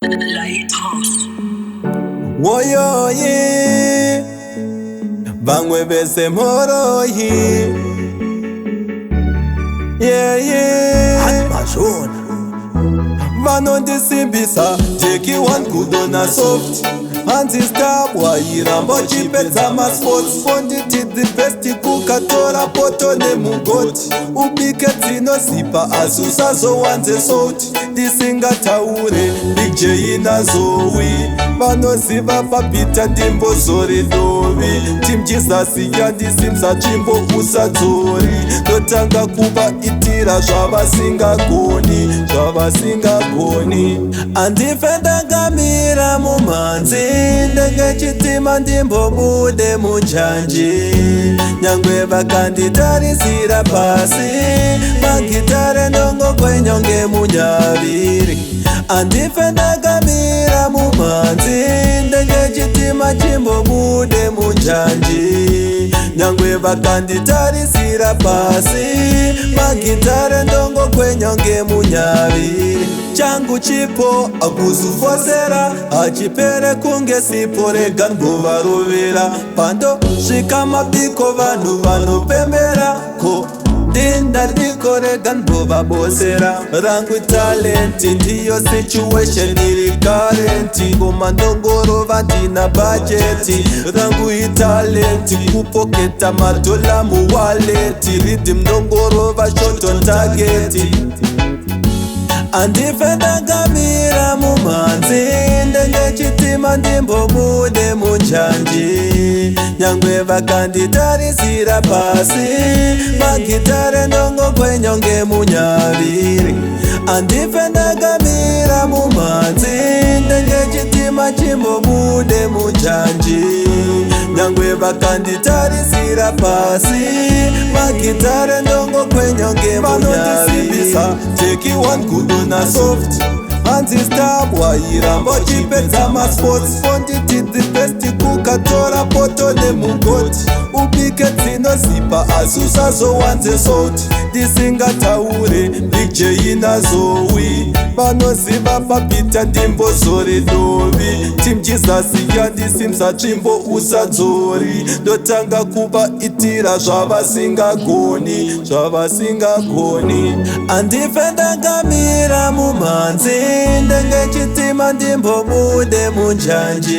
Lighthouse. Woyoyi bamwe bese moroyi vanondisimbisa teki one good na soft hanzi star wayirambo chipedza masports fonditi the best kukatora poto nemugoti ubike dzinosipa asi usazowanze soti ndisingataure big j nazowi vanoziva papita ndimbozori dovi tim jesus yandisimsa tsvimbo usadzori ndotanga kuvaitira zvavasingagoni andife ndakamira mumhanzi ndenge chitima ndimbobude munjanji nyangwe vakanditarisira pasi magitare ndongokwenyonge munyaviri andife ndakamira mumhanzi ndenge chitima chimbobude munjanji nyangwe vakanditarisira pasi magitare ndongokwenyonge munyaviri changu chipo akuzufosera achipere kunge sipo rega nguvaruvira pando svika mabiko vanhu vanopembera ko dinda diko rega ndovabosera rangu talenti ndiyo situation iri karenti ngoma ndongorova ndina bajeti rangu italenti kupoketa madola muwaleti ridim ndongorova shot on targeti andife ndakamira mumhanzi ndenge chitima ndimbobude munjanji nyangwe vakanditarisira pasi magitare ndongokwenyonge munyaviri andife ndakamira mumhanzi ndenge chitima chimbobude munjanji nyangwe vakanditarisira pasi magitare ndongokwenyonge munyaviri teki one good na soft hanzi star wayirambo chipedza masports fonditi the best kukatora poto nemugoti ubike dzinosipa asi usazowanze soti ndisingataure big j nazowi vanoziva papita ndimbozori dovi tim jesus yandisimsa tsvimbo usadzori ndotanga kuvaitira zvavasingagoni andife ndakamira mumhanzi ndenge chitima ndimbobude munjanji